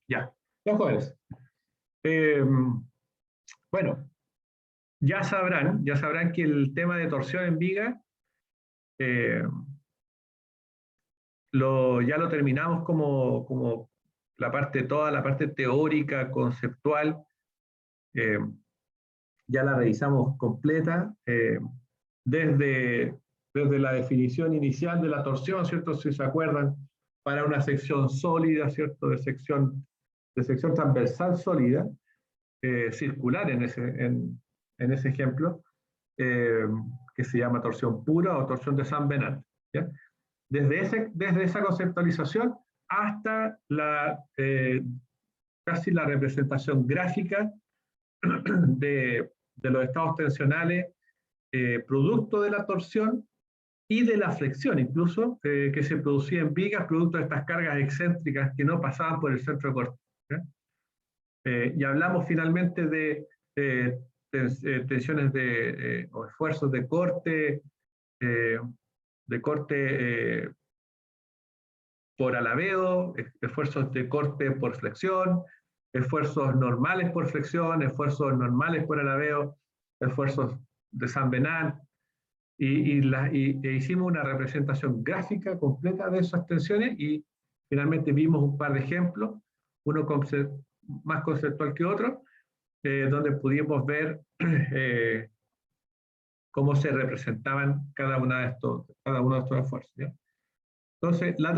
Ya, los jóvenes. Bueno, ya sabrán que el tema de torsión en viga eh, ya lo terminamos como toda la parte teórica, conceptual, eh, ya la revisamos completa, desde, desde la definición inicial de la torsión, ¿cierto? Si se acuerdan, para una sección sólida, ¿cierto? De sección transversal sólida, circular en ese ejemplo, eh, que se llama torsión pura o torsión de San Venant. ¿Ya? Desde esa conceptualización hasta casi la representación gráfica de los estados tensionales producto de la torsión y de la flexión, incluso, que se producía en vigas producto de estas cargas excéntricas que no pasaban por el centro de corte. Y hablamos finalmente de tensiones o esfuerzos eh, de corte por alabeo, esfuerzos de corte por flexión, esfuerzos normales por flexión, esfuerzos normales por alabeo, esfuerzos de San Venant, e hicimos una representación gráfica completa de esas tensiones y finalmente vimos un par de ejemplos, uno más conceptual que otro, donde pudimos ver cómo se representaban cada uno de estos esfuerzos. ¿Ya? Entonces, la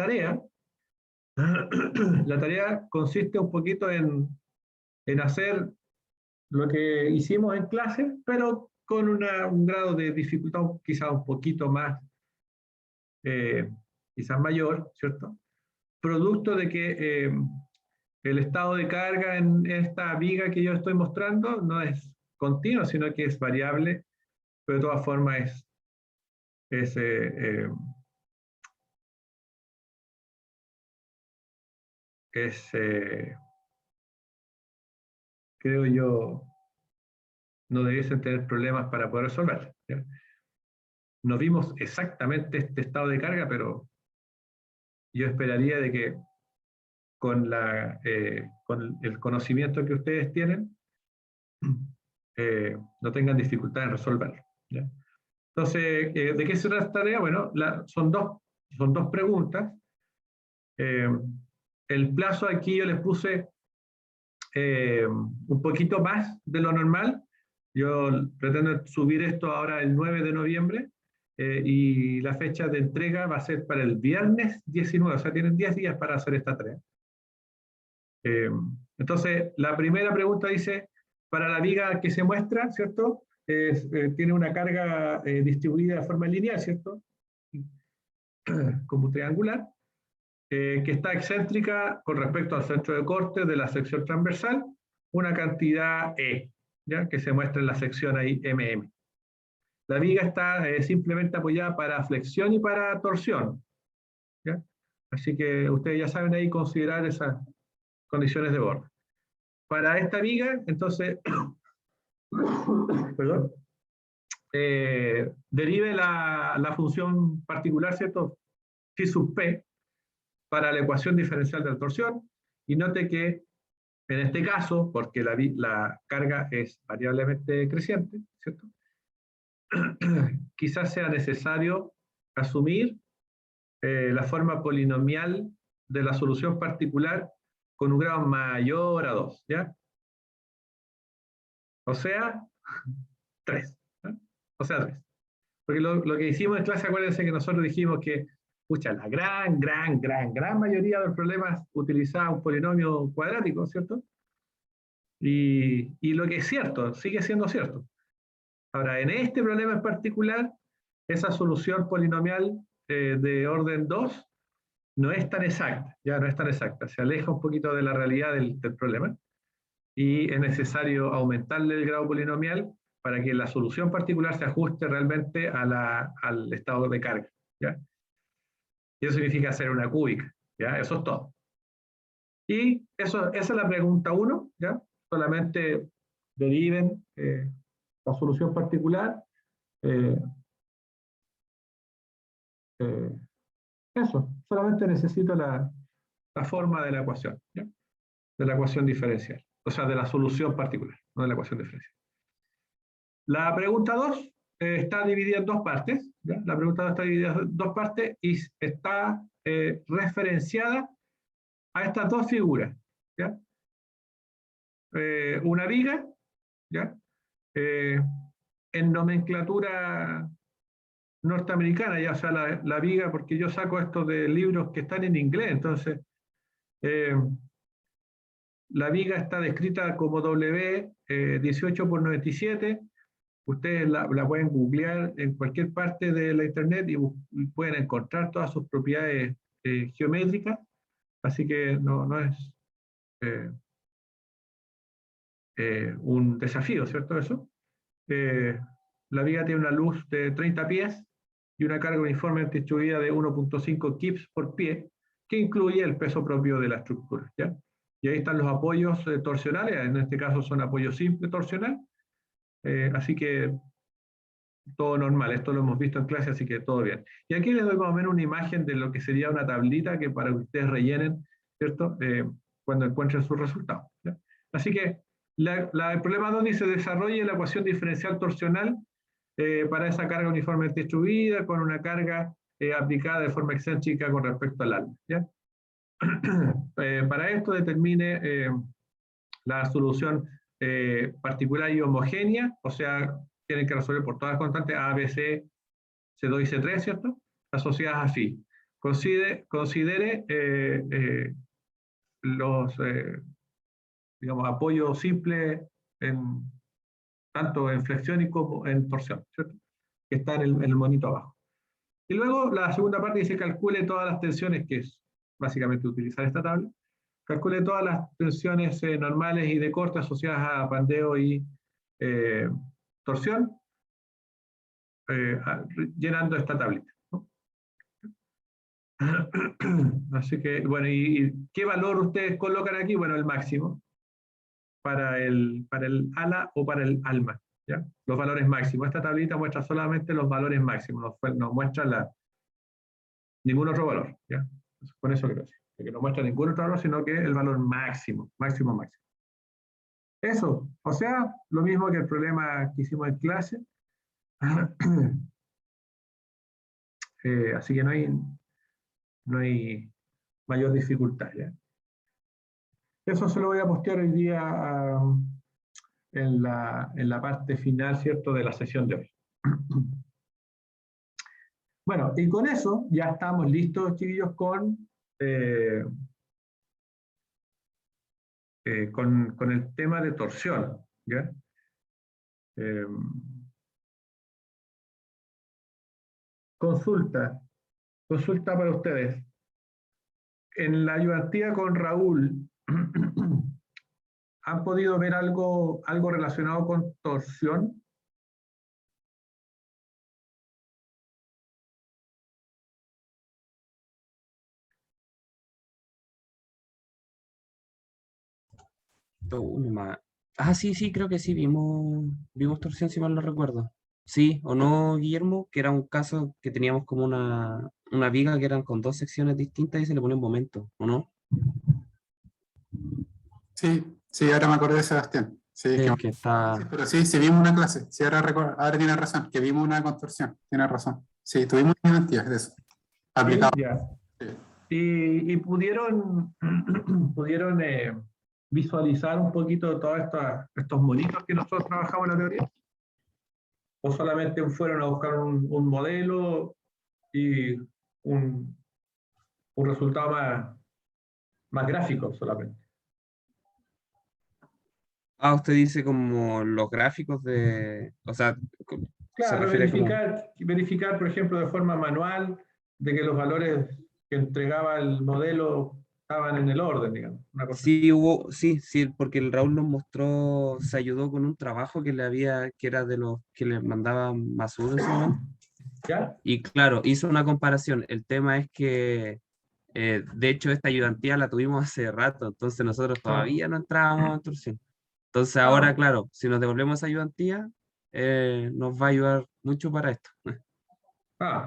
tarea consiste un poquito en hacer lo que hicimos en clase, pero con un grado de dificultad quizás un poquito más, quizás mayor, ¿cierto? Producto de que el estado de carga en esta viga que yo estoy mostrando no es continuo, sino que es variable, pero de todas formas es, creo yo, no debiesen tener problemas para poder resolverlo. ¿Ya? No vimos exactamente este estado de carga, pero yo esperaría de que con el conocimiento que ustedes tienen, no tengan dificultad en resolverlo. ¿Ya? Entonces, ¿de qué se trata esta tarea? Bueno, son dos preguntas. El plazo aquí yo les puse un poquito más de lo normal. Yo pretendo subir esto ahora el 9 de noviembre y la fecha de entrega va a ser para el viernes 19, o sea, tienen 10 días para hacer esta tarea. Entonces, la primera pregunta dice, para la viga que se muestra, ¿cierto? Tiene una carga distribuida de forma lineal, ¿cierto? Como triangular, que está excéntrica con respecto al centro de corte de la sección transversal, una cantidad E, ¿ya? Que se muestra en la sección ahí MM. La viga está simplemente apoyada para flexión y para torsión, ¿ya? Así que ustedes ya saben ahí considerar esas condiciones de borde. Para esta viga, entonces, perdón, derive la función particular, ¿cierto? Phi sub P para la ecuación diferencial de la torsión, y note que en este caso, porque la carga es variablemente creciente, ¿cierto? Quizás sea necesario asumir la forma polinomial de la solución particular con un grado mayor a 2, ¿ya? O sea, 3. ¿Ya? O sea, 3. Porque lo que hicimos en clase, acuérdense que nosotros dijimos que, pucha, la gran mayoría de los problemas utilizaba un polinomio cuadrático, ¿cierto? Y lo que es cierto, sigue siendo cierto. Ahora, en este problema en particular, esa solución polinomial de orden 2 no es tan exacta, ya no es tan exacta, se aleja un poquito de la realidad del problema y es necesario aumentarle el grado polinomial para que la solución particular se ajuste realmente al estado de carga. ¿Ya? Y eso significa hacer una cúbica. ¿Ya? Eso es todo. Y esa es la pregunta 1. ¿Ya? Solamente deriven la solución particular. Eh, eso, solamente necesito la forma de la ecuación. ¿Ya? de la ecuación diferencial, o sea, de la solución particular, no de la ecuación diferencial. La pregunta 2 está dividida en dos partes, ¿ya? La pregunta 2 está dividida en dos partes y está referenciada a estas dos figuras, ¿ya? Una viga, ¿ya? En nomenclatura norteamericana, ya, o sea, la viga, porque yo saco esto de libros que están en inglés, entonces la viga está descrita como W 18 por 97. Ustedes la pueden googlear en cualquier parte de la internet y pueden encontrar todas sus propiedades geométricas, así que no es un desafío, ¿cierto? Eso. La viga tiene una luz de 30 pies y una carga uniformemente distribuida de 1.5 kips por pie, que incluye el peso propio de la estructura, ¿ya? Y ahí están los apoyos torsionales, en este caso son apoyos simples torsional, así que todo normal, esto lo hemos visto en clase, así que todo bien. Y aquí les doy más o menos una imagen de lo que sería una tablita que para que ustedes rellenen, ¿cierto? Cuando encuentren sus resultados, ¿ya? Así que el problema donde se desarrolla la ecuación diferencial torsional para esa carga uniformemente distribuida con una carga aplicada de forma excéntrica con respecto al alma, ¿ya? Para esto determine la solución particular y homogénea, o sea, tienen que resolver por todas las constantes A, B, C, C2 y C3, ¿cierto? Asociadas a phi. Considere los, digamos, apoyos simples tanto en flexión y como en torsión, ¿cierto? Que está en el monito abajo. Y luego la segunda parte dice calcule todas las tensiones, que es básicamente utilizar esta tabla. Calcule todas las tensiones normales y de corte asociadas a pandeo y torsión, llenando esta tablita, ¿no? Así que, bueno, ¿y qué valor ustedes colocan aquí? Bueno, el máximo para el ala o para el alma, ¿ya? Los valores máximos. Esta tablita muestra solamente los valores máximos, no muestra ningún otro valor, ¿ya? Con eso quiero decir, que no muestra ningún otro valor, sino que el valor máximo, máximo, máximo. Eso, o sea, lo mismo que el problema que hicimos en clase. Así que no hay mayor dificultad, ¿ya? Eso se lo voy a postear hoy día en la parte final, ¿cierto?, de la sesión de hoy. Bueno, y con eso ya estamos listos, chiquillos, con el tema de torsión, ¿ya? Consulta para ustedes. En la ayudantía con Raúl, ¿han podido ver algo relacionado con torsión? Sí, creo que sí, vimos torsión, si mal no recuerdo. Sí, o no, Guillermo, que era un caso que teníamos como una viga que eran con dos secciones distintas y se le ponía un momento, ¿o no? Sí, ahora me acordé de Sebastián. Sí, Sí, que está... sí, pero sí vimos una clase. Sí, ahora tiene razón, que vimos una contorsión. Tiene razón. Sí, tuvimos una identidad de eso. Aplicado. Sí, ya. Sí. Y pudieron visualizar un poquito todos estos monitos que nosotros trabajamos en la teoría. ¿O solamente fueron a buscar un modelo y un resultado más gráfico solamente? Usted dice como los gráficos de... O sea, se Claro, refiere como... verificar, por ejemplo, de forma manual, de que los valores que entregaba el modelo estaban en el orden, digamos. Una cosa así. Sí, porque el Raúl nos mostró, se ayudó con un trabajo que era de los que le mandaba Masud en su momento. ¿Ya? Y claro, hizo una comparación. El tema es que, de hecho, esta ayudantía la tuvimos hace rato, entonces nosotros todavía no entrábamos en torsión. Entonces ahora, claro, si nos devolvemos esa ayudantía, nos va a ayudar mucho para esto.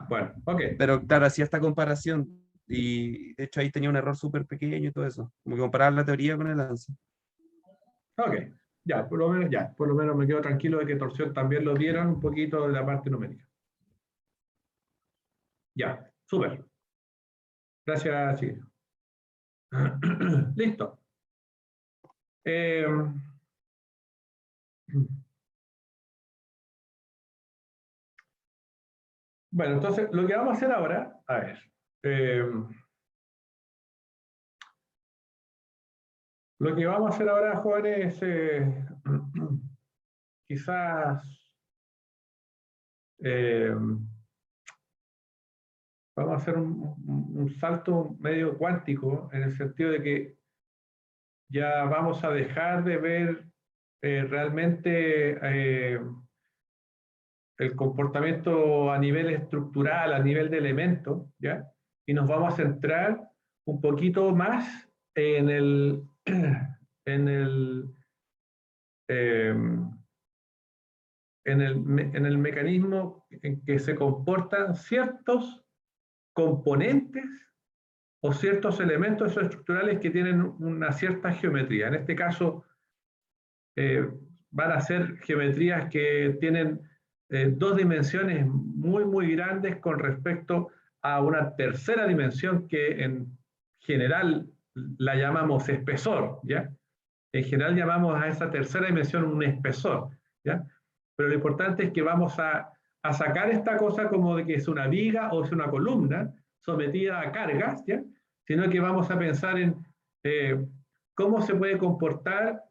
Bueno, ok. Pero claro, hacía esta comparación y de hecho ahí tenía un error súper pequeño y todo eso, como que comparar la teoría con el ANSI. Ok, ya, por lo menos me quedo tranquilo de que torsión también lo dieron un poquito de la parte numérica. Ya, súper. Gracias, chiquillos. Listo. Eh, bueno, entonces lo que vamos a hacer ahora, a ver, lo que vamos a hacer ahora, jóvenes, quizás vamos a hacer un salto medio cuántico en el sentido de que ya vamos a dejar de ver realmente el comportamiento a nivel estructural, a nivel de elementos, ¿ya? Y nos vamos a centrar un poquito más en el, en el, eh, en el mecanismo en que se comportan ciertos componentes o ciertos elementos estructurales que tienen una cierta geometría. En este caso, van a ser geometrías que tienen dos dimensiones muy, muy grandes con respecto a una tercera dimensión que en general la llamamos espesor, ¿ya? En general llamamos a esa tercera dimensión un espesor, ¿ya? Pero lo importante es que vamos a sacar esta cosa como de que es una viga o es una columna sometida a cargas, ¿ya? Sino que vamos a pensar en cómo se puede comportar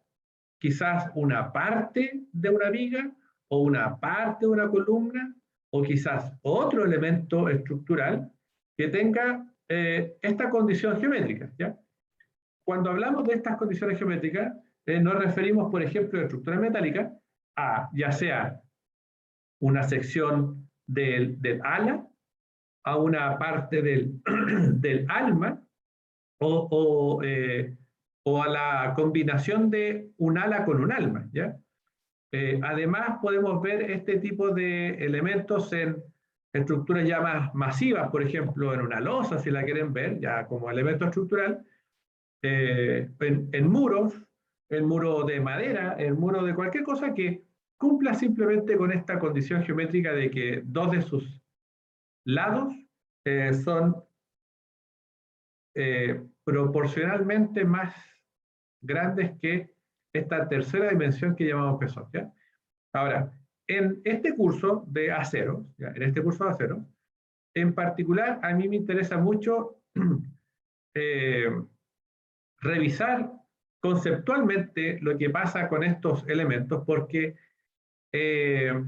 quizás una parte de una viga o una parte de una columna o quizás otro elemento estructural que tenga esta condición geométrica, ¿ya? Cuando hablamos de estas condiciones geométricas, nos referimos, por ejemplo, de estructura metálica a ya sea una sección del ala, a una parte del alma, o a la combinación de un ala con un alma, ¿ya? Además, podemos ver este tipo de elementos en estructuras ya más masivas, por ejemplo, en una losa, si la quieren ver, ya como elemento estructural, en muros, el muro de madera, el muro de cualquier cosa que cumpla simplemente con esta condición geométrica de que dos de sus lados son proporcionalmente más grandes que esta tercera dimensión que llamamos espesor, ¿ya? Ahora, en este curso de aceros, ¿ya? En este curso de aceros, en particular a mí me interesa mucho revisar conceptualmente lo que pasa con estos elementos, porque el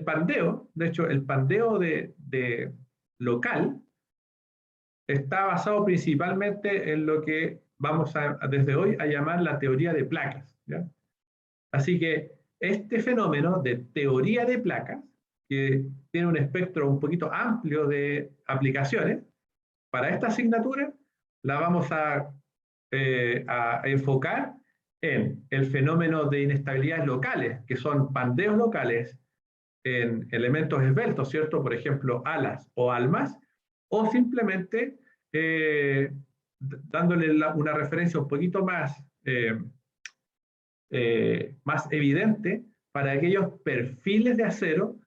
pandeo, de hecho, el pandeo de local, está basado principalmente en lo que vamos desde hoy a llamar la teoría de placas, ¿ya? Así que este fenómeno de teoría de placas, que tiene un espectro un poquito amplio de aplicaciones, para esta asignatura la vamos a enfocar en el fenómeno de inestabilidades locales, que son pandeos locales en elementos esbeltos, ¿cierto? Por ejemplo, alas o almas, o simplemente dándole una referencia un poquito más, más evidente para aquellos perfiles de acero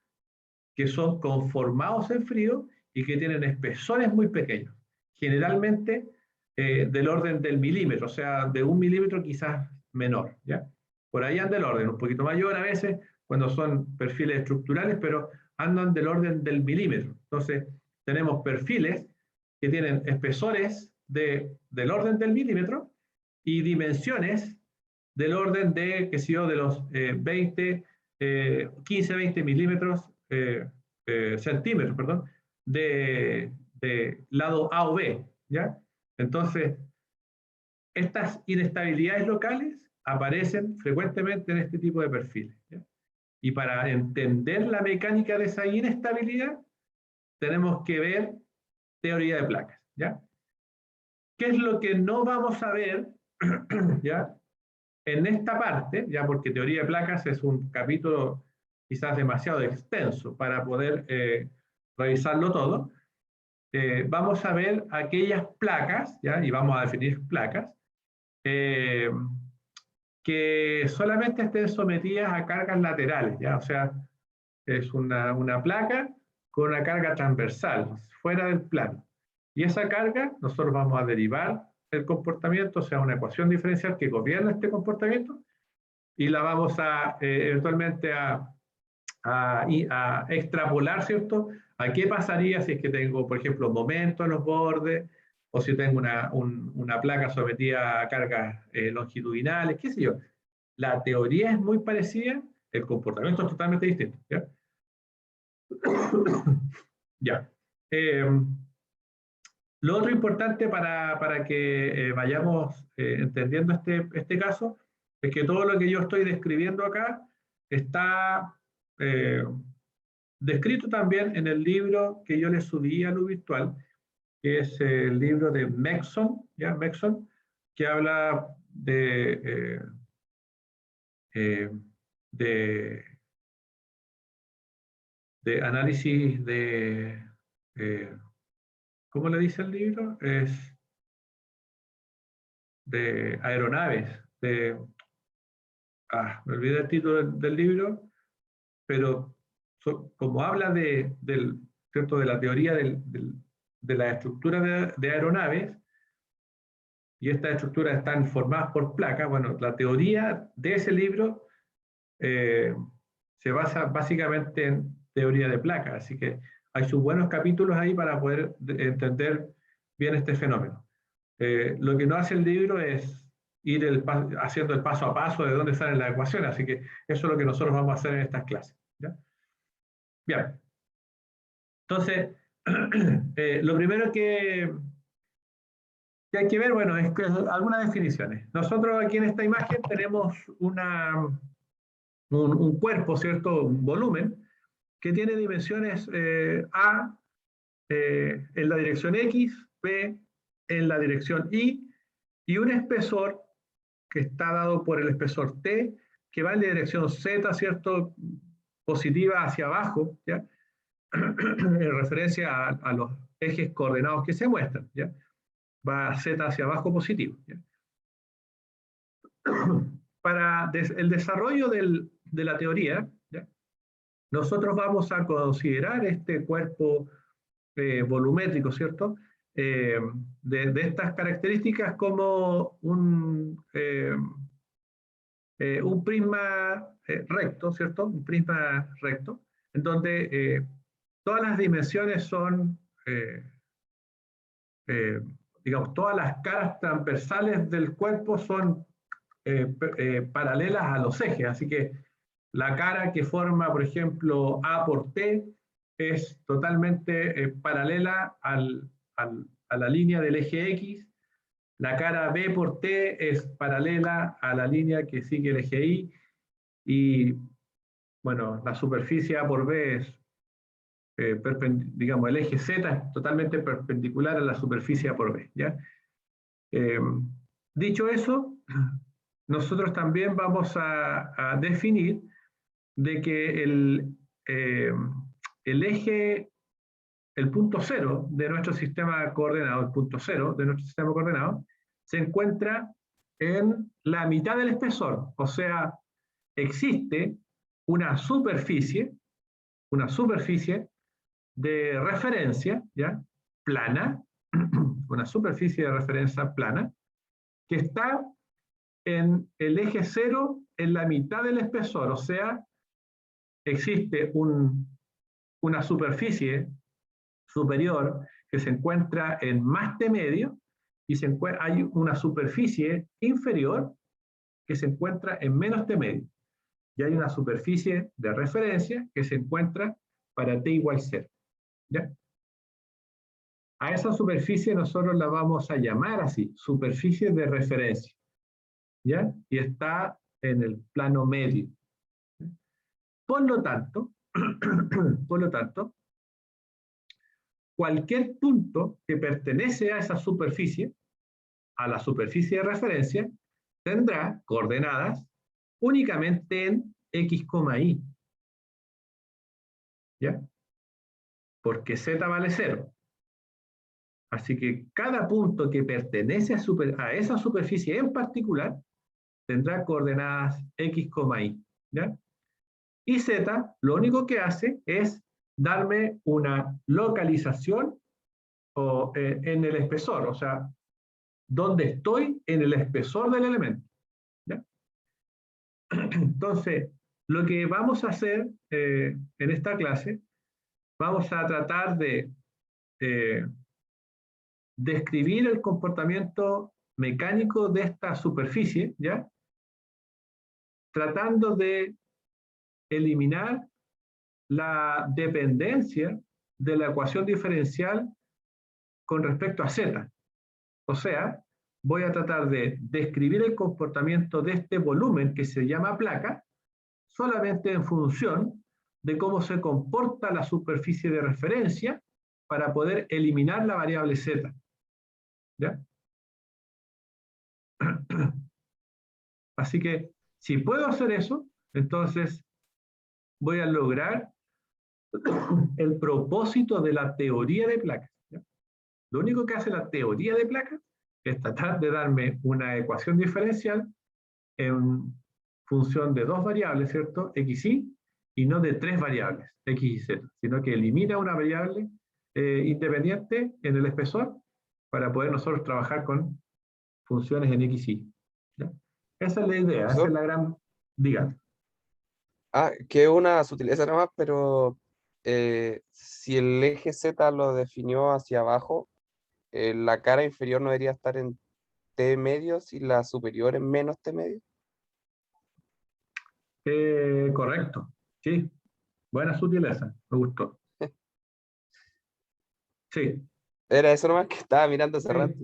que son conformados en frío y que tienen espesores muy pequeños, generalmente del orden del milímetro, o sea, de 1 milímetro quizás menor, ¿ya? Por ahí anda el orden, un poquito mayor a veces cuando son perfiles estructurales, pero andan del orden del milímetro. Entonces, tenemos perfiles que tienen espesores del orden del milímetro y dimensiones del orden de, qué sé yo, de los 15, 20 milímetros, centímetros, perdón, de lado A o B, ¿ya? Entonces, estas inestabilidades locales aparecen frecuentemente en este tipo de perfiles, ¿ya? Y para entender la mecánica de esa inestabilidad, tenemos que ver teoría de placas, ¿ya? ¿Qué es lo que no vamos a ver, ¿ya? En esta parte, ya porque teoría de placas es un capítulo quizás demasiado extenso para poder revisarlo todo, vamos a ver aquellas placas, ¿ya? Y vamos a definir placas, que solamente estén sometidas a cargas laterales, ¿ya? O sea, es una placa con una carga transversal, fuera del plano. Y esa carga nosotros vamos a derivar el comportamiento, o sea, una ecuación diferencial que gobierna este comportamiento, y la vamos a eventualmente a extrapolar, ¿cierto? ¿A qué pasaría si es que tengo, por ejemplo, momento en los bordes, o si tengo una placa sometida a cargas longitudinales, qué sé yo? La teoría es muy parecida, el comportamiento es totalmente distinto, ¿ya? Ya. Lo otro importante para que vayamos entendiendo este caso es que todo lo que yo estoy describiendo acá está descrito también en el libro que yo le subí a lo virtual, que es el libro de Mexon, ¿ya? Mexon, que habla eh, de, de análisis eh, ¿cómo le dice el libro? Es de aeronaves, me olvidé el título del libro, pero como habla ¿cierto? De la teoría de la estructura de aeronaves, y estas estructuras están formadas por placas, bueno, la teoría de ese libro se basa básicamente en teoría de placas, así que hay sus buenos capítulos ahí para poder entender bien este fenómeno. Lo que no hace el libro es ir haciendo el paso a paso de dónde salen las ecuaciones, así que eso es lo que nosotros vamos a hacer en estas clases, ¿ya? Bien, entonces, lo primero que hay que ver, bueno, es que algunas definiciones. Nosotros aquí en esta imagen tenemos un cuerpo, ¿cierto? Un volumen que tiene dimensiones A en la dirección X, B en la dirección y un espesor que está dado por el espesor T, que va en la dirección Z, ¿cierto? Positiva hacia abajo, ¿ya? En referencia a los ejes coordenados que se muestran, ¿ya? Va Z hacia abajo positivo, ¿ya? Para el desarrollo de la teoría, ¿ya? Nosotros vamos a considerar este cuerpo volumétrico, ¿cierto? De estas características como un prisma recto, ¿cierto? Un prisma recto, en donde todas las dimensiones son, digamos, todas las caras transversales del cuerpo son paralelas a los ejes, así que la cara que forma, por ejemplo, A por T es totalmente paralela a la línea del eje X. La cara B por T es paralela a la línea que sigue el eje Y. Y, bueno, la superficie A por B es, digamos, el eje Z es totalmente perpendicular a la superficie A por B, ¿ya? Dicho eso, nosotros también vamos a definir de que el eje, el punto cero de nuestro sistema coordenado, el punto cero de nuestro sistema coordenado, se encuentra en la mitad del espesor, o sea, existe una superficie de referencia, ¿ya? Plana, una superficie de referencia plana, que está en el eje cero en la mitad del espesor, o sea, existe una superficie superior que se encuentra en más T medio y hay una superficie inferior que se encuentra en menos T medio. Y hay una superficie de referencia que se encuentra para T igual 0. ¿Ya? A esa superficie nosotros la vamos a llamar así, superficie de referencia. ¿Ya? Y está en el plano medio. Por lo tanto, cualquier punto que pertenece a esa superficie, a la superficie de referencia, tendrá coordenadas únicamente en X, Y. ¿Ya? Porque Z vale 0. Así que cada punto que pertenece a esa superficie en particular tendrá coordenadas x, y. ¿Ya? Y z lo único que hace es darme una localización en el espesor, o sea, dónde estoy en el espesor del elemento. ¿Ya? Entonces, lo que vamos a hacer en esta clase, vamos a tratar de describir el comportamiento mecánico de esta superficie, ¿ya? Tratando de eliminar la dependencia de la ecuación diferencial con respecto a z. O sea, voy a tratar de describir el comportamiento de este volumen que se llama placa solamente en función de cómo se comporta la superficie de referencia para poder eliminar la variable z. ¿Ya? Así que, si puedo hacer eso, entonces voy a lograr el propósito de la teoría de placas. ¿Ya? Lo único que hace la teoría de placas es tratar de darme una ecuación diferencial en función de dos variables, ¿cierto? X, y no de tres variables, X y Z, sino que elimina una variable independiente en el espesor para poder nosotros trabajar con funciones en X, Y. ¿Ya? Esa es la idea, esa es la gran... Diga. Que una sutileza nomás, pero si el eje Z lo definió hacia abajo, la cara inferior no debería estar en T medios y la superior en menos T medio. Correcto, sí. Buena sutileza, me gustó. Sí. Era eso nomás que estaba mirando hace Sí. rato.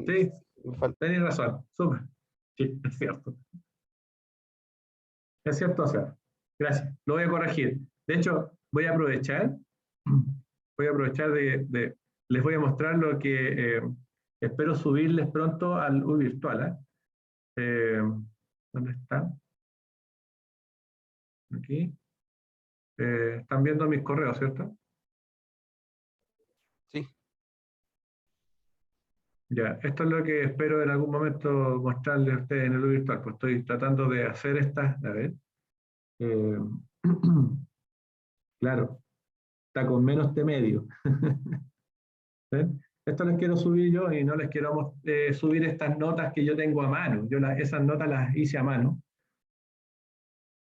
Sí, Me falta. tenés razón, súper. Sí, es cierto. Es cierto, o sea, gracias. Lo voy a corregir. De hecho, voy a aprovechar les voy a mostrar lo que espero subirles pronto al virtual. ¿Dónde está? Aquí. Están viendo mis correos, ¿cierto? Sí. Ya, esto es lo que espero en algún momento mostrarles a ustedes en el virtual, pues estoy tratando de hacer estas, a ver. Claro, está con menos T medio. ¿Ven? Esto les quiero subir yo y no les quiero subir estas notas que yo tengo a mano. Esas notas las hice a mano.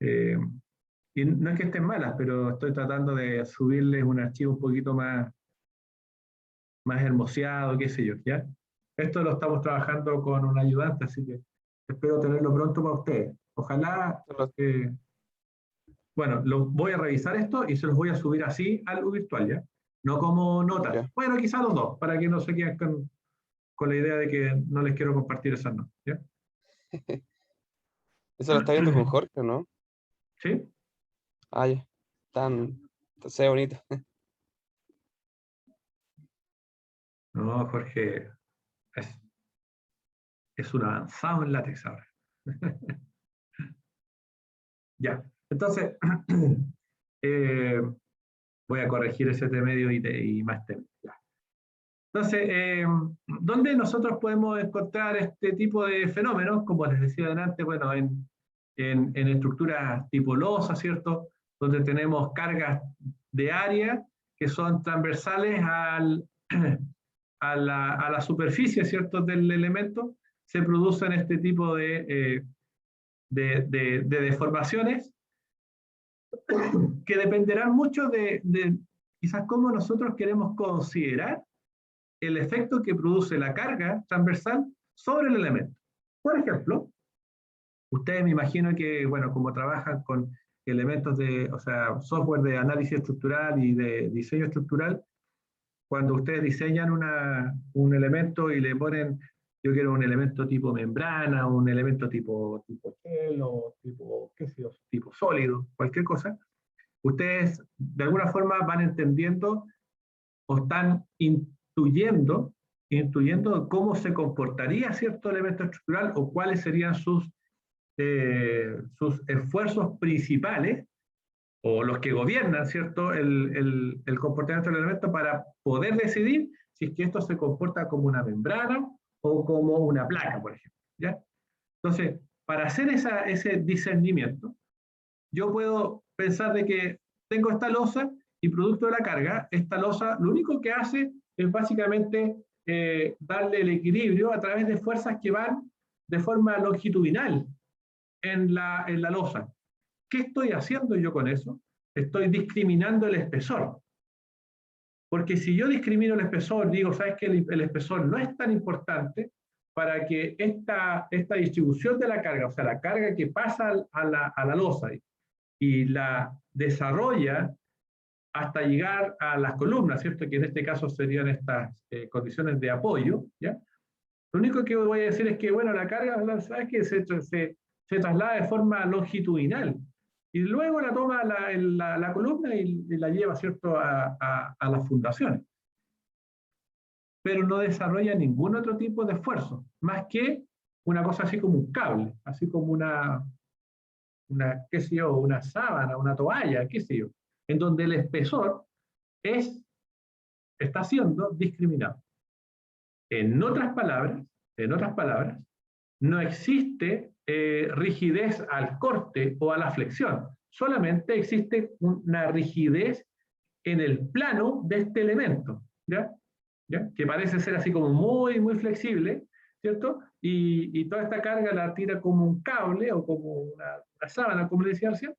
Y no es que estén malas, pero estoy tratando de subirles un archivo un poquito más hermoseado, qué sé yo, ¿ya? Esto lo estamos trabajando con un ayudante, así que espero tenerlo pronto para ustedes. Ojalá, bueno, voy a revisar esto y se los voy a subir así al virtual, ¿ya? No como notas. Ya. Bueno, quizás los dos, para que no se queden con la idea de que no les quiero compartir esas notas, ¿ya? Eso lo está viendo con Jorge, ¿no? ¿Sí? Ah, ya. Se ve bonito. No, Jorge es un avanzado en látex ahora. Ya, entonces voy a corregir ese T medio y más T medio. Ya. Entonces, ¿dónde nosotros podemos encontrar este tipo de fenómenos? Como les decía adelante, bueno, en estructuras tipo losa, ¿cierto? Donde tenemos cargas de área que son transversales a la superficie, ¿cierto?, del elemento, se producen este tipo de deformaciones que dependerán mucho de quizás cómo nosotros queremos considerar el efecto que produce la carga transversal sobre el elemento. Por ejemplo, ustedes me imagino que, bueno, como trabajan con elementos o sea, software de análisis estructural y de diseño estructural, cuando ustedes diseñan un elemento y le ponen, yo quiero un elemento tipo membrana, un elemento tipo gelo, tipo, qué sé yo, tipo sólido, cualquier cosa, ustedes de alguna forma van entendiendo o están intuyendo cómo se comportaría cierto elemento estructural o cuáles serían sus esfuerzos principales o los que gobiernan, ¿cierto?, el comportamiento del elemento para poder decidir si es que esto se comporta como una membrana o como una placa, por ejemplo, ¿ya? Entonces, para hacer ese discernimiento, yo puedo pensar de que tengo esta losa y producto de la carga, esta losa lo único que hace es básicamente darle el equilibrio a través de fuerzas que van de forma longitudinal en la losa. ¿Qué estoy haciendo yo con eso? Estoy discriminando el espesor. Porque si yo discrimino el espesor, digo, ¿sabes qué? El espesor no es tan importante para que esta distribución de la carga, o sea, la carga que pasa a la losa y la desarrolla hasta llegar a las columnas, ¿cierto? Que en este caso serían estas condiciones de apoyo, ¿ya? Lo único que voy a decir es que, bueno, la carga, ¿sabes qué? Se traslada de forma longitudinal y luego la toma la columna y la lleva, ¿cierto?, a las fundaciones. Pero no desarrolla ningún otro tipo de esfuerzo, más que una cosa así como un cable, así como una qué sé yo, una sábana, una toalla, qué sé yo, en donde el espesor está siendo discriminado. En otras palabras, no existe rigidez al corte o a la flexión, solamente existe una rigidez en el plano de este elemento, ¿ya? ¿Ya? Que parece ser así como muy, muy flexible, ¿cierto? Y toda esta carga la tira como un cable o como una sábana, como le decía recién,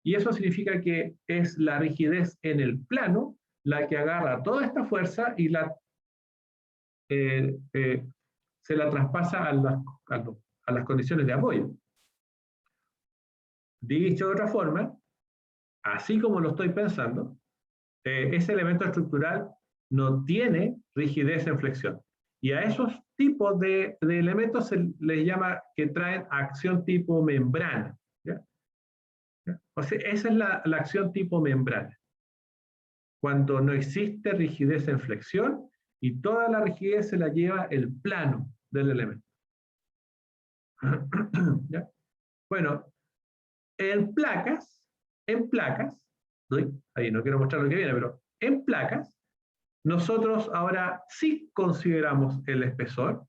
y eso significa que es la rigidez en el plano la que agarra toda esta fuerza y se la traspasa a las condiciones de apoyo. Dicho de otra forma, así como lo estoy pensando, ese elemento estructural no tiene rigidez en flexión. Y a esos tipos de elementos se les llama que traen acción tipo membrana. ¿Ya? ¿Ya? O sea, esa es la acción tipo membrana. Cuando no existe rigidez en flexión y toda la rigidez se la lleva el plano del elemento. ¿Ya? Bueno, en placas, ahí no quiero mostrar lo que viene, pero en placas, nosotros ahora sí consideramos el espesor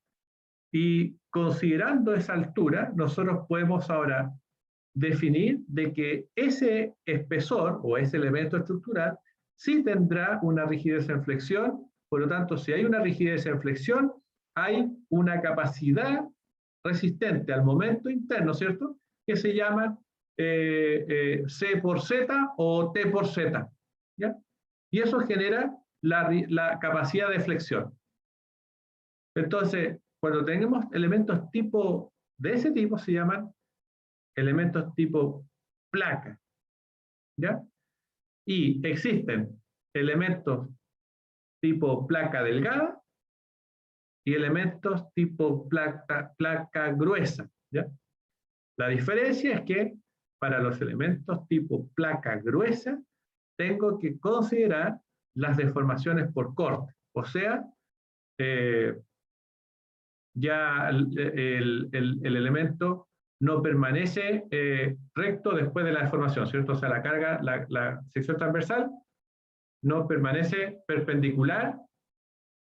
y considerando esa altura, nosotros podemos ahora definir de que ese espesor o ese elemento estructural sí tendrá una rigidez en flexión, por lo tanto, si hay una rigidez en flexión, hay una capacidad resistente al momento interno, ¿cierto? Que se llama C por Z o T por Z, ¿ya? Y eso genera la capacidad de flexión. Entonces, cuando tenemos elementos tipo de ese tipo, se llaman elementos tipo placa, ¿ya? Y existen elementos tipo placa delgada y elementos tipo placa gruesa, ¿ya? La diferencia es que para los elementos tipo placa gruesa tengo que considerar las deformaciones por corte, o sea, ya el elemento no permanece recto después de la deformación, ¿cierto? O sea, la carga, la sección transversal no permanece perpendicular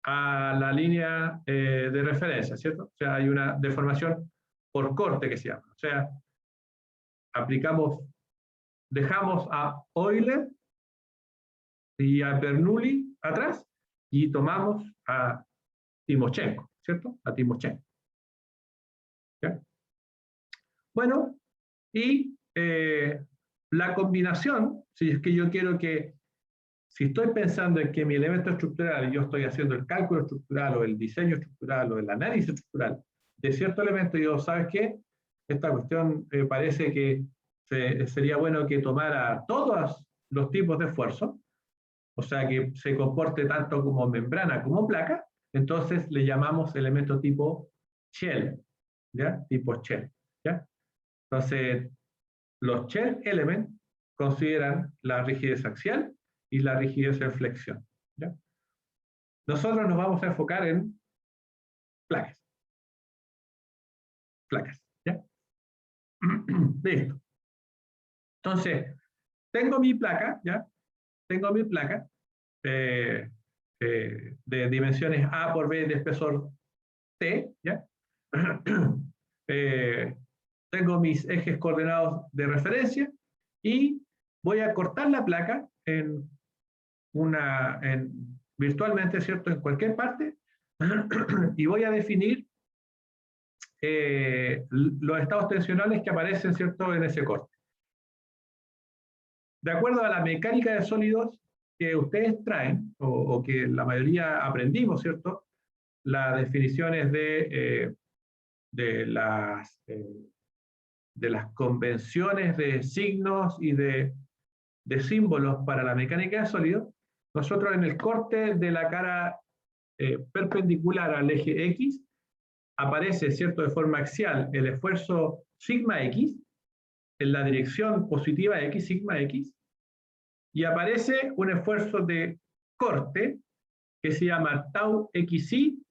a la línea de referencia, ¿cierto? O sea, hay una deformación por corte que se llama. O sea, dejamos a Euler y a Bernoulli atrás y tomamos a Timoshenko, ¿cierto? A Timoshenko. ¿Ya? Bueno, y la combinación, si es que yo quiero si estoy pensando en que mi elemento estructural, y yo estoy haciendo el cálculo estructural o el diseño estructural o el análisis estructural de cierto elemento, yo, ¿sabes qué? Esta cuestión parece que sería bueno que tomara todos los tipos de esfuerzo, o sea, que se comporte tanto como membrana como placa, entonces le llamamos elemento tipo shell, ¿ya? Tipo shell, ¿ya? Entonces, los shell elements consideran la rigidez axial y la rigidez en flexión, ¿ya? Nosotros nos vamos a enfocar en placas. Placas, ¿ya? Listo. Entonces, tengo mi placa, ¿ya? Tengo mi placa. de dimensiones A por B de espesor T, ¿ya? Tengo mis ejes coordenados de referencia y voy a cortar la placa virtualmente, ¿cierto?, en cualquier parte, y voy a definir los estados tensionales que aparecen, ¿cierto?, en ese corte. De acuerdo a la mecánica de sólidos que ustedes traen, o que la mayoría aprendimos, ¿cierto?, las definiciones de las convenciones de signos y de símbolos para la mecánica de sólidos, nosotros en el corte de la cara perpendicular al eje X, aparece, ¿cierto?, de forma axial el esfuerzo sigma X, en la dirección positiva X, sigma X, y aparece un esfuerzo de corte que se llama tau XY,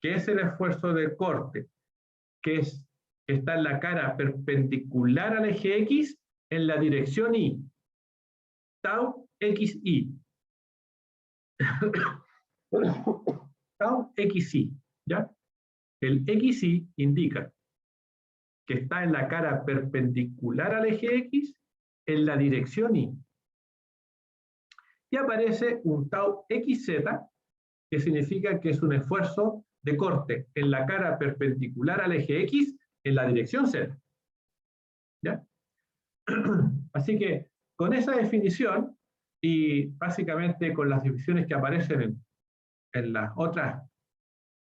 que es el esfuerzo de corte, que está en la cara perpendicular al eje X en la dirección Y. Tau XY. Tau XY, ¿ya? El XY indica que está en la cara perpendicular al eje X en la dirección Y. Y aparece un tau XZ, que significa que es un esfuerzo de corte en la cara perpendicular al eje X en la dirección Z. ¿Ya? Así que con esa definición, y básicamente con las divisiones que aparecen en las otras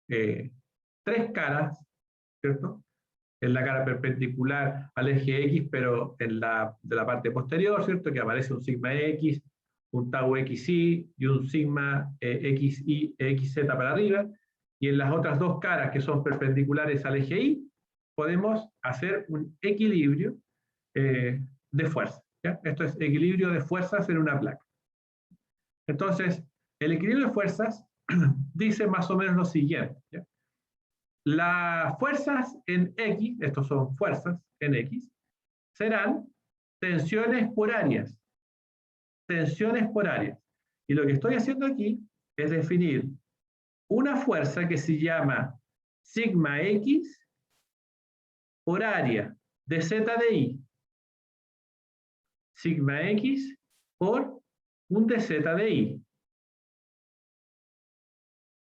tres caras, ¿cierto?, en la cara perpendicular al eje X, pero de la parte posterior, ¿cierto?, que aparece un sigma X, un tau XY y un sigma XY, XZ para arriba, y en las otras dos caras que son perpendiculares al eje Y, podemos hacer un equilibrio de fuerza, ¿ya? Esto es equilibrio de fuerzas en una placa. Entonces, el equilibrio de fuerzas dice más o menos lo siguiente, ¿ya? Las fuerzas en X, estos son fuerzas en X, serán tensiones por áreas. Tensiones por áreas. Y lo que estoy haciendo aquí es definir una fuerza que se llama sigma X por área de Z de Y. Sigma X por un de Z de Y.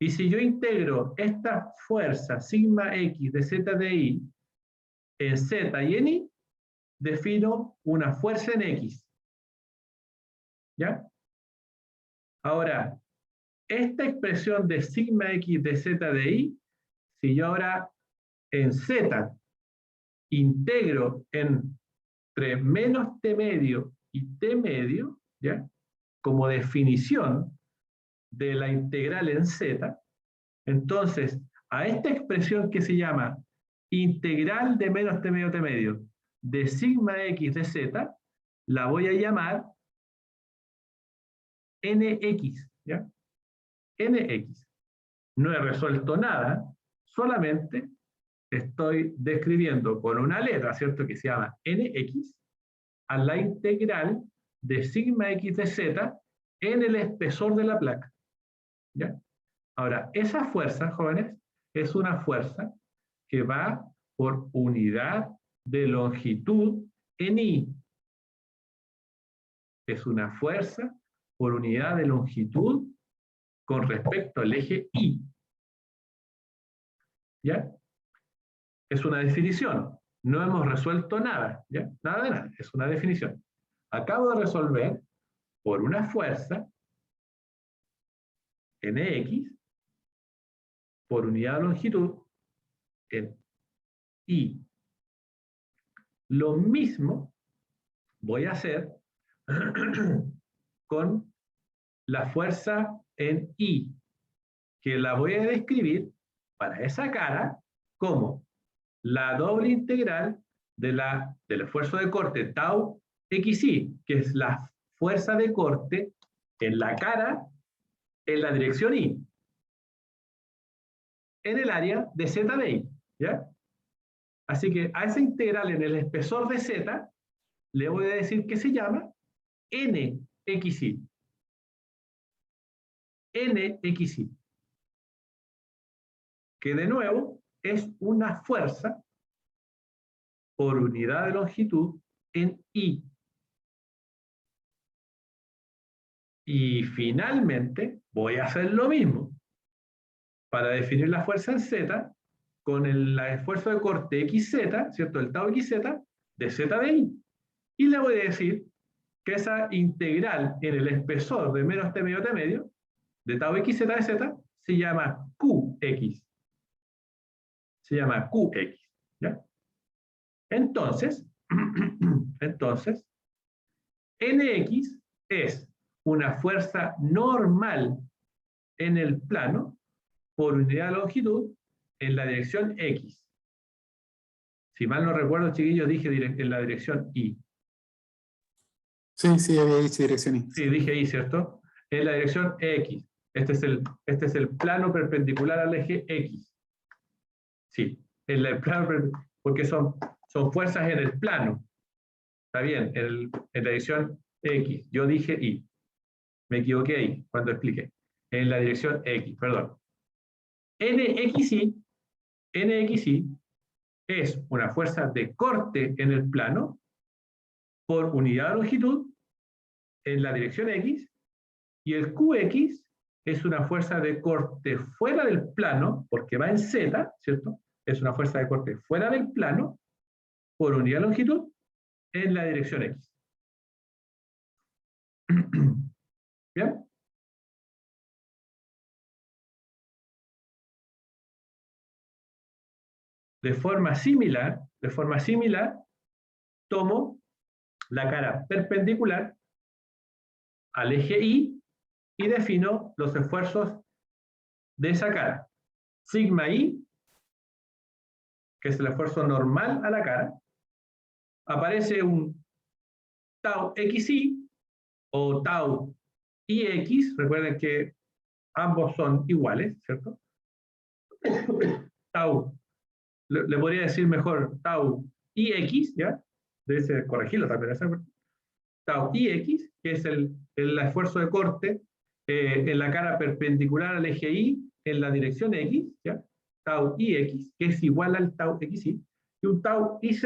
Y si yo integro esta fuerza sigma X de Z de Y en Z y en Y, defino una fuerza en X. ¿Ya? Ahora, esta expresión de sigma X de Z de Y, si yo ahora en Z integro entre menos T medio y T medio, ¿ya?, como definición de la integral en Z, entonces a esta expresión que se llama integral de menos T medio de sigma X de Z, la voy a llamar NX, ¿ya? NX. No he resuelto nada, solamente estoy describiendo con una letra, ¿cierto?, que se llama NX, a la integral de sigma X de Z en el espesor de la placa. ¿Ya? Ahora, esa fuerza, jóvenes, es una fuerza que va por unidad de longitud en Y. Es una fuerza por unidad de longitud con respecto al eje Y. ¿Ya? Es una definición. No hemos resuelto nada, ¿ya? Nada de nada, es una definición. Acabo de resolver por una fuerza NX por unidad de longitud en Y. Lo mismo voy a hacer con la fuerza en Y, que la voy a describir para esa cara como la doble integral del esfuerzo de corte tau XY, que es la fuerza de corte en la cara en la dirección Y, en el área de Z de Y, ¿ya? Así que a esa integral en el espesor de Z le voy a decir que se llama NXY. NXY, que de nuevo es una fuerza por unidad de longitud en I. Y finalmente voy a hacer lo mismo para definir la fuerza en Z con el esfuerzo de corte XZ, ¿cierto? El tau XZ de Z de I. Y le voy a decir que esa integral en el espesor de menos T medio T medio de tau XZ de Z se llama QX. Se llama QX. ¿Ya? Entonces, NX es una fuerza normal en el plano por unidad de longitud en la dirección X. Si mal no recuerdo, chiquillos, dije en la dirección Y. Sí, sí, había dicho dirección Y. Sí, dije Y, ¿cierto? En la dirección X. Este es el plano perpendicular al eje X. Sí, en el plano, porque son fuerzas en el plano. Está bien, en la dirección X. Yo dije Y. Me equivoqué ahí cuando expliqué. En la dirección X, perdón. NXY es una fuerza de corte en el plano por unidad de longitud en la dirección X, y el QX es una fuerza de corte fuera del plano, porque va en Z, ¿cierto? Es una fuerza de corte fuera del plano por unidad de longitud en la dirección X. ¿Bien? De forma similar, tomo la cara perpendicular al eje Y y defino los esfuerzos de esa cara. Sigma I, que es el esfuerzo normal a la cara, aparece un tau XY o tau IX, recuerden que ambos son iguales, ¿cierto? Tau, le podría decir mejor tau IX, ¿ya? Debe corregirlo también, ¿cierto? Tau IX, que es el esfuerzo de corte en la cara perpendicular al eje Y en la dirección X, ¿ya? Tau IX, que es igual al tau XY, y un tau IZ,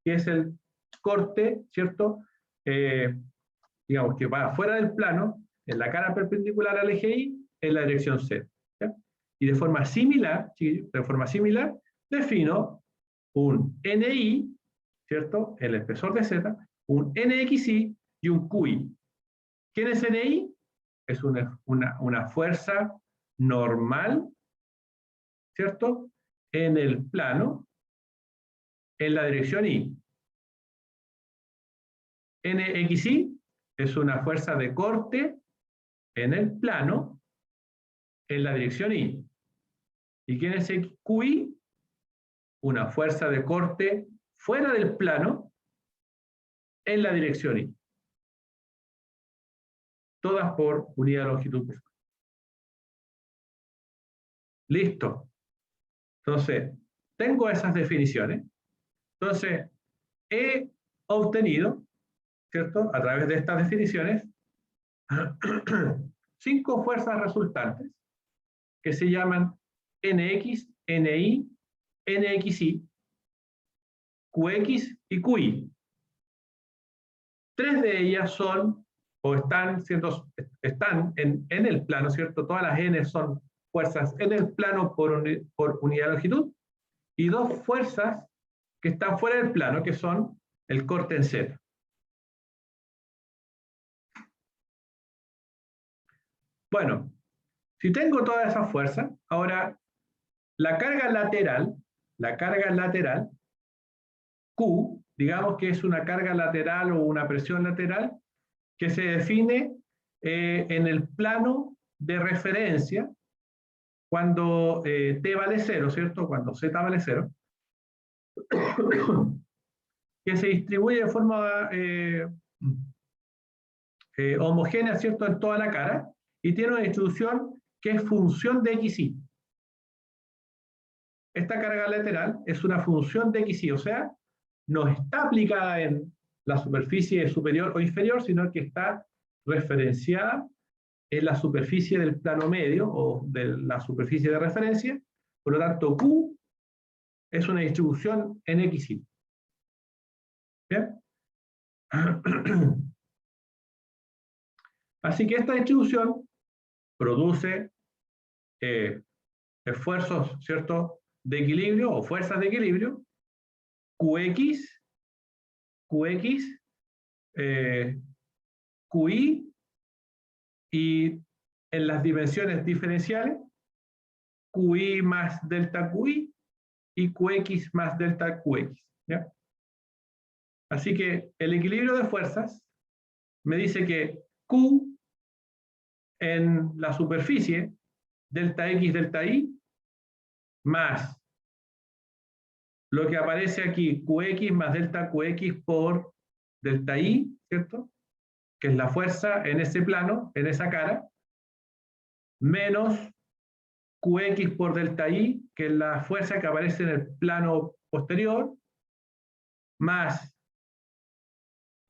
que es el corte, ¿cierto? Digamos que va fuera del plano, en la cara perpendicular al eje Y, en la dirección Z. ¿Ya? Y de forma similar, defino un NI, ¿cierto? El espesor de Z, un NXY y un QI. ¿Quién es NI? Es una fuerza normal, ¿cierto? En el plano, en la dirección Y. NXY es una fuerza de corte en el plano, en la dirección Y. ¿Y quién es QI? Una fuerza de corte fuera del plano, en la dirección Y. Todas por unidad de longitud. Listo. Entonces, tengo esas definiciones. Entonces, he obtenido, ¿cierto? A través de estas definiciones, 5 fuerzas resultantes que se llaman NX, NI, NXY, QX y QI. 3 de ellas son, o están en el plano, ¿cierto? Todas las N son fuerzas en el plano por unidad de longitud, y 2 fuerzas que están fuera del plano, que son el corte en Z. Bueno, si tengo todas esas fuerzas, ahora la carga lateral, Q, digamos que es una carga lateral o una presión lateral que se define en el plano de referencia cuando T vale 0, ¿cierto? Cuando Z vale 0, que se distribuye de forma homogénea, ¿cierto? En toda la cara, y tiene una distribución que es función de XY. Esta carga lateral es una función de XY, o sea, no está aplicada en la superficie superior o inferior, sino que está referenciada en la superficie del plano medio o de la superficie de referencia. Por lo tanto, Q es una distribución en X. ¿Bien? Así que esta distribución produce esfuerzos, ¿cierto?, de equilibrio o fuerzas de equilibrio, QX, QI, y en las dimensiones diferenciales, QI más delta QI y QX más delta QX. ¿Ya? Así que el equilibrio de fuerzas me dice que Q en la superficie, delta X, delta Y, más lo que aparece aquí, QX más delta QX por delta Y, ¿cierto?, que es la fuerza en ese plano, en esa cara, menos QX por delta Y, que es la fuerza que aparece en el plano posterior, más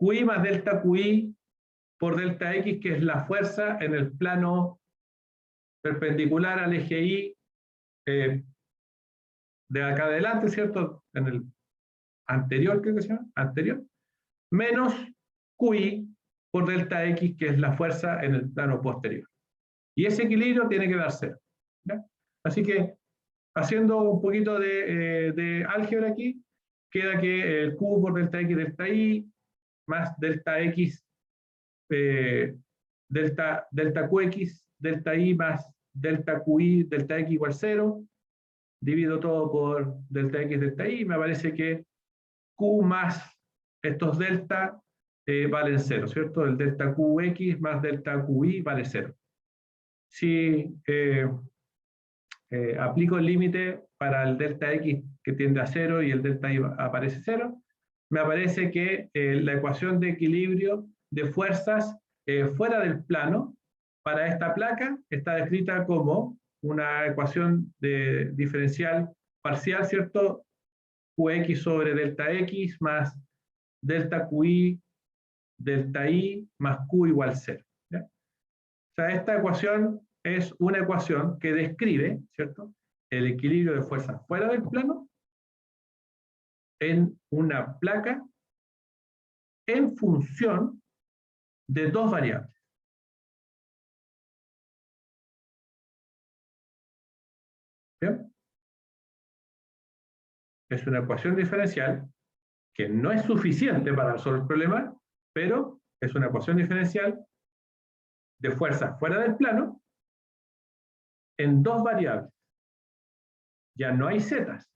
QI más delta QI por delta X, que es la fuerza en el plano perpendicular al eje Y, de acá adelante, ¿cierto?, en el anterior, creo que se llama, anterior, menos QI por delta X, que es la fuerza en el plano posterior. Y ese equilibrio tiene que dar cero. ¿Ya? Así que, haciendo un poquito de álgebra aquí, queda que el Q por delta X, delta Y, más delta X, delta QX, delta Y más delta QI, delta X igual 0, divido todo por delta X, delta Y, me aparece que Q más estos delta valen 0, ¿cierto? El delta QX más delta QI vale 0. Si aplico el límite para el delta X que tiende a 0 y el delta Y aparece 0, me aparece que la ecuación de equilibrio de fuerzas fuera del plano para esta placa está descrita como una ecuación de diferencial parcial, ¿cierto? QX sobre delta X más delta QI delta Y más Q igual 0. ¿Ya? O sea, esta ecuación es una ecuación que describe, ¿cierto?, el equilibrio de fuerzas fuera del plano en una placa en función de dos variables. ¿Bien? Es una ecuación diferencial que no es suficiente para resolver el problema, pero es una ecuación diferencial de fuerzas fuera del plano en dos variables. Ya no hay zetas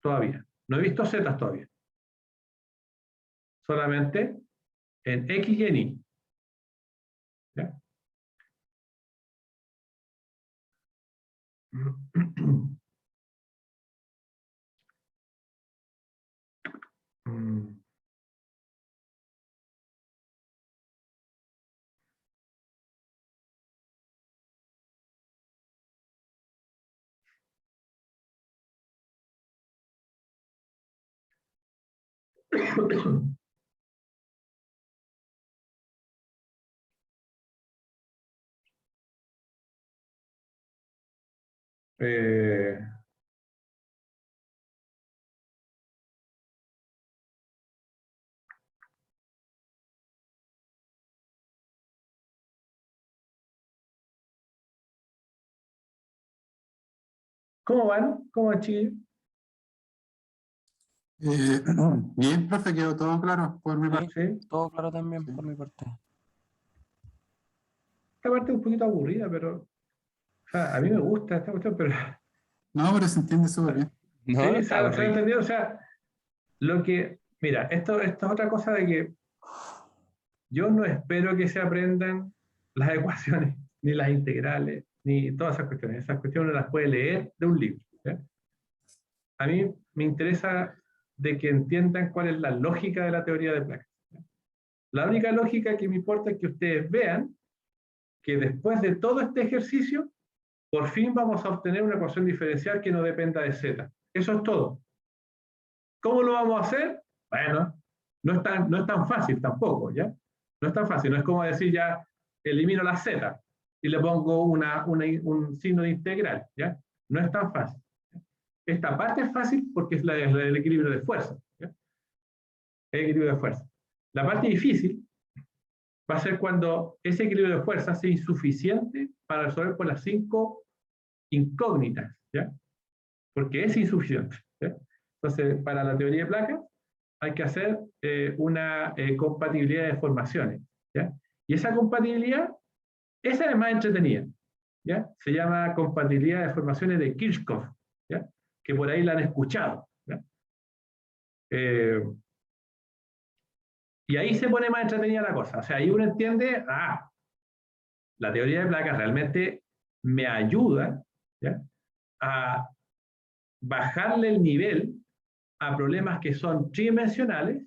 todavía. No he visto zetas todavía. Solamente en X y en Y. ¿Ya? Eh, ¿Cómo van? ¿Cómo van, chiquillos? Bien, profe, quedó todo claro por mi parte. ¿Sí? Todo claro también Sí. por mi parte. Esta parte es un poquito aburrida, pero o sea, a mí me gusta esta cuestión, pero No, pero se entiende súper bien. No, sí, no se ha está entendido. O sea, lo que, mira, esto es otra cosa de que yo no espero que se aprendan las ecuaciones, ni las integrales, ni todas esas cuestiones. Esas cuestiones las puede leer de un libro. ¿Ya? A mí me interesa de que entiendan cuál es la lógica de la teoría de placas. ¿Ya? La única lógica que me importa es que ustedes vean que después de todo este ejercicio, por fin vamos a obtener una ecuación diferencial que no dependa de z. Eso es todo. ¿Cómo lo vamos a hacer? Bueno, no es tan fácil tampoco, ¿ya? No es tan fácil, no es como decir ya, elimino la z. y le pongo un signo de integral, ¿ya? No es tan fácil. Esta parte es fácil porque es la del equilibrio de fuerza, ¿ya? El equilibrio de fuerza. La parte difícil va a ser cuando ese equilibrio de fuerza sea insuficiente para resolver por las 5 incógnitas, ¿ya? Porque es insuficiente, ¿ya? Entonces, para la teoría de placas hay que hacer una compatibilidad de formaciones, ¿ya? Y esa compatibilidad, esa es más entretenida, ¿ya? Se llama compatibilidad de formaciones de Kirchhoff, ¿ya? Que por ahí la han escuchado, ¿ya? Y ahí se pone más entretenida la cosa. O sea, ahí uno entiende, la teoría de placas realmente me ayuda, ¿ya? A bajarle el nivel a problemas que son tridimensionales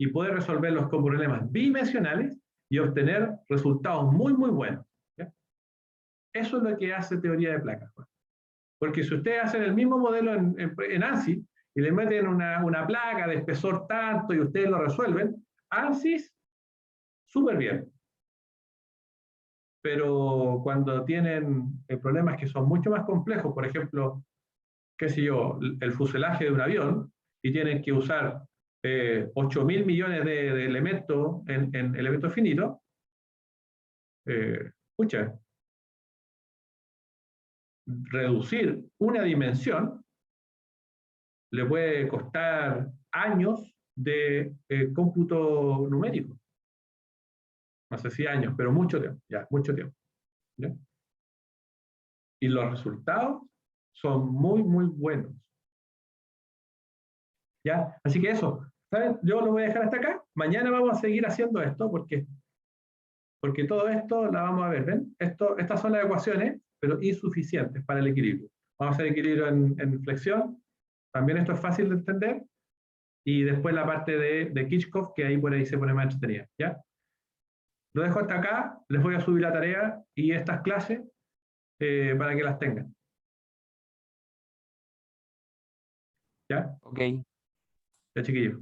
y poder resolverlos como problemas bidimensionales y obtener resultados muy, muy buenos, ¿ya? Eso es lo que hace teoría de placas. Porque si ustedes hacen el mismo modelo en ANSYS y le meten una placa de espesor tanto y ustedes lo resuelven, ANSYS, súper bien. Pero cuando tienen problemas que son mucho más complejos, por ejemplo, qué sé yo, el fuselaje de un avión, y tienen que usar 8.000 millones de elementos en elementos finitos, escucha, reducir una dimensión le puede costar años de cómputo numérico. No sé si años, pero mucho tiempo, ya, mucho tiempo, ¿ya? Y los resultados son muy, muy buenos. ¿Ya? Así que eso, ¿saben? Yo lo voy a dejar hasta acá. Mañana vamos a seguir haciendo esto porque todo esto la vamos a ver, ¿ven? Estas son las ecuaciones, pero insuficientes para el equilibrio. Vamos a hacer equilibrio en flexión. También esto es fácil de entender. Y después la parte de Kirchhoff, que ahí por ahí se pone más entretenida, ¿ya? Lo dejo hasta acá, les voy a subir la tarea y estas clases para que las tengan. ¿Ya? Ok. Ya, chiquillos.